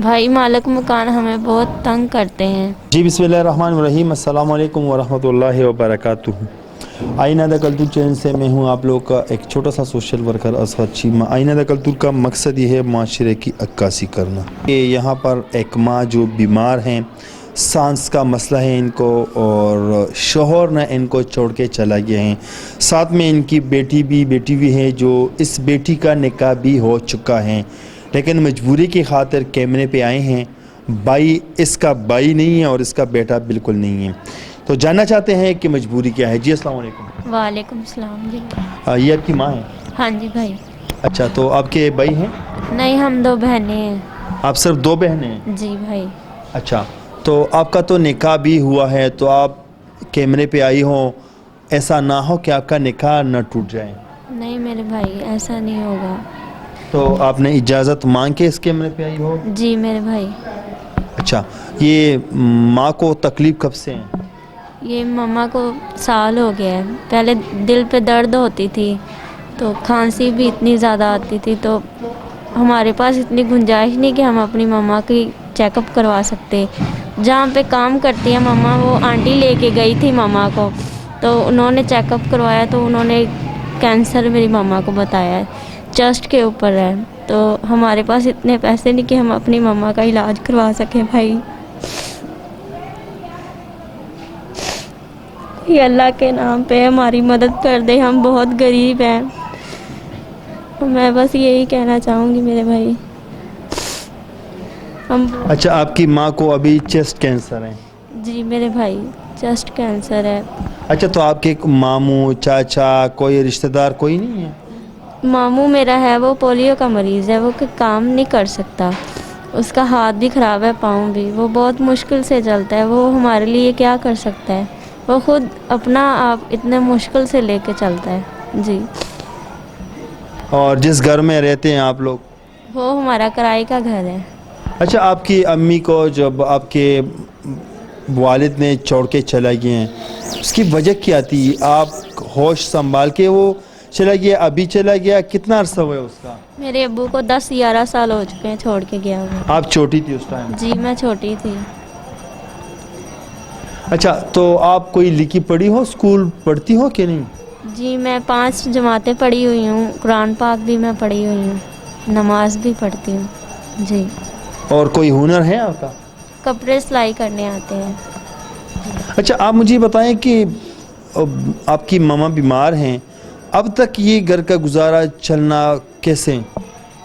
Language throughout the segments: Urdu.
بھائی مالک مکان ہمیں بہت تنگ کرتے ہیں. جی بسم اللہ الرحمن الرحیم. السلام علیکم ورحمۃ اللہ وبرکاتہ. آئینہ دا کلتور چینل سے میں ہوں آپ لوگ کا ایک چھوٹا سا سوشل ورکر اسد چیمہ. آئینہ دا کلتور کا مقصد یہ ہے معاشرے کی عکاسی کرنا. یہاں پر ایک ماں جو بیمار ہیں, سانس کا مسئلہ ہے ان کو, اور شوہر نے ان کو چھوڑ کے چلا گیا ہیں. ساتھ میں ان کی بیٹی بھی ہے, جو اس بیٹی کا نکاح بھی ہو چکا ہے, لیکن مجبوری کی خاطر کیمرے پہ آئے ہیں. بھائی اس کا بھائی نہیں ہے اور اس کا بیٹا بالکل نہیں ہے, تو جاننا چاہتے ہیں کہ مجبوری کیا ہے. جی السلام علیکم. وعلیکم السلام. جی یہ آپ کی ماں ہے؟ ہاں جی بھائی. اچھا, تو آپ کے بھائی ہیں؟ نہیں, ہم 2 بہنیں ہیں. آپ صرف 2 بہنیں ہیں؟ جی بھائی. اچھا, تو آپ کا تو نکاح بھی ہوا ہے, تو آپ کیمرے پہ آئی ہوں, ایسا نہ ہو کہ آپ کا نکاح نہ ٹوٹ جائے. نہیں میرے بھائی, ایسا نہیں ہوگا. تو آپ نے اجازت مانگ کے اس کیمرے پہ آئی ہو؟ جی میرے بھائی. اچھا, یہ ماں کو تکلیف کب سے ہے؟ یہ ماما کو سال ہو گیا ہے. پہلے دل پہ درد ہوتی تھی, تو کھانسی بھی اتنی زیادہ آتی تھی, تو ہمارے پاس اتنی گنجائش نہیں کہ ہم اپنی ماما کی چیک اپ کروا سکتے. جہاں پہ کام کرتی ہیں ماما, وہ آنٹی لے کے گئی تھی ماما کو, تو انہوں نے چیک اپ کروایا, تو انہوں نے کینسر میری ماما کو بتایا ہے, چیسٹ کے اوپر ہے. تو ہمارے پاس اتنے پیسے نہیں کہ ہم اپنی ماما کا علاج کروا سکیں بھائی. یہ اللہ کے نام پہ ہماری مدد کر دے, ہم بہت غریب ہیں. میں بس یہی کہنا چاہوں گی میرے بھائی. اچھا, آپ کی ماں کو ابھی چیسٹ کینسر ہے؟ جی میرے بھائی, چیسٹ کینسر ہے. اچھا, تو آپ کے ماموں چاچا کوئی رشتہ دار کوئی نہیں ہے؟ ماموں میرا ہے, وہ پولیو کا مریض ہے, وہ کام نہیں کر سکتا. اس کا ہاتھ بھی خراب ہے, پاؤں بھی. وہ بہت مشکل سے چلتا ہے. وہ ہمارے لیے کیا کر سکتا ہے. وہ خود اپنا آپ اتنے مشکل سے لے کے چلتا ہے. جی. اور جس گھر میں رہتے ہیں آپ لوگ؟ وہ ہمارا کرائے کا گھر ہے. اچھا, آپ کی امی کو جب آپ کے والد نے چھوڑ کے چلا گئے ہیں, اس کی وجہ کیا تھی؟ آپ ہوش سنبھال کے وہ چلا گیا, ابھی چلا گیا, کتنا عرصہ ہوا ہے اس کا؟ میرے ابو کو 10-11 سال ہو چکے ہیں چھوڑ کے گیا ہوا. آپ چھوٹی تھی اس ٹائم؟ جی میں چھوٹی تھی. اچھا, تو آپ کوئی لکھی پڑھی ہو, اسکول پڑھتی ہو کہ نہیں؟ جی میں 5 جماعتیں پڑھی ہوئی ہوں, قرآن پاک بھی میں پڑھی ہوئی ہوں, نماز بھی پڑھتی ہوں. جی. اور کوئی ہنر ہے آپ کا؟ کپڑے سلائی کرنے آتے ہیں. اچھا, آپ مجھے بتائیں کہ آپ کی ماما بیمار ہیں, اب تک یہ گھر کا گزارا چلنا کیسے؟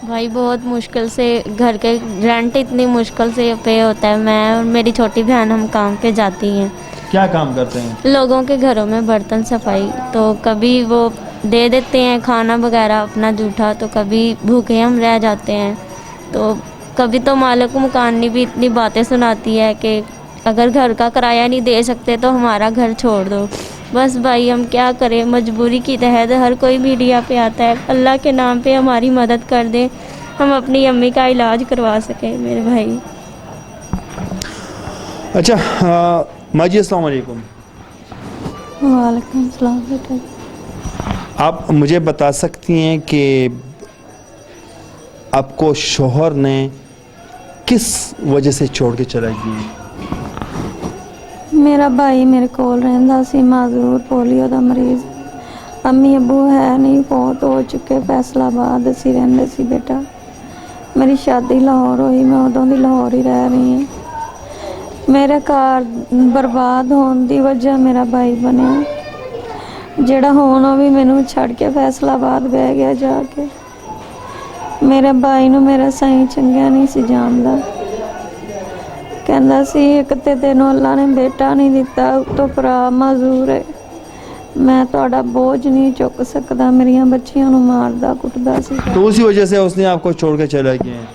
بھائی بہت مشکل سے, گھر کے رینٹ اتنی مشکل سے پے ہوتا ہے. میں اور میری چھوٹی بہن ہم کام پہ جاتی ہیں. کیا کام کرتے ہیں؟ لوگوں کے گھروں میں برتن صفائی. تو کبھی وہ دے دیتے ہیں کھانا وغیرہ اپنا جھوٹا, تو کبھی بھوکے ہم رہ جاتے ہیں. تو کبھی تو مالک مکان بھی اتنی باتیں سناتی ہے کہ اگر گھر کا کرایہ نہیں دے سکتے تو ہمارا گھر چھوڑ دو. بس بھائی ہم کیا کریں, مجبوری کی تحت ہر کوئی میڈیا پہ آتا ہے. اللہ کے نام پہ ہماری مدد کر دیں, ہم اپنی امی کا علاج کروا سکیں میرے بھائی. اچھا ماں جی السلام علیکم. وعلیکم السلام بیٹا. آپ مجھے بتا سکتی ہیں کہ آپ کو شوہر نے کس وجہ سے چھوڑ کے چلا گیا؟ میرا بھائی میرے کول رہندا سی, معذور, پولیو دا مریض. امی ابو ہے نہیں, فوت ہو چکے. فیصل آباد اسی رہندے سی بیٹا. میری شادی لاہور ہوئی, میں ادوں دی لاہور ہی رہ رہی ہوں. میرے گھر برباد ہون دی وجہ میرا بھائی بنیا, جڑا ہون وہ بھی مینوں چھڑ کے فیصل آباد بہ گیا جا کے. میرے بھائی نوں میرا سائیں چنگا نہیں سی جاندا. کہندا سی ایک تے تینوں اللہ نے بیٹا نہیں دیتا, تو بھرا معذور ہے, میں تہاڈا بوجھ نہیں چک سکدا. میریاں بچیاں نوں ماردا کٹدا سی. تو اسی وجہ سے اس نے آپ کو چھوڑ کے چلا گیا ہے؟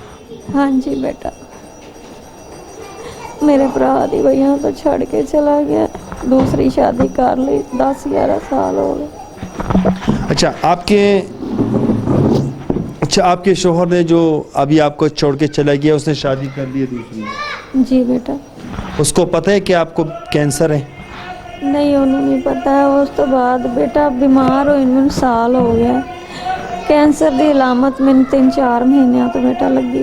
ہاں جی بیٹا, میرے بھرا دی وجہ تو چھڑ کے چلا گیا. دوسری شادی کر لی, 10-11 سال ہو گئے. اچھا, آپ کے شوہر نے جو ابھی آپ کو چھوڑ کے چلا گیا, اس نے شادی کر لی ہے دوسری؟ جی بیٹا. اس کو پتہ ہے کہ آپ کو کینسر ہے؟ نہیں, انہوں نہیں پتا ہے. اس تو بعد بیٹا بیمار ہوئی میں سال ہو گیا. کینسر دی علامت میں 3-4 مہینے تو بیٹا لگی.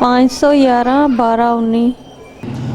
511 1219।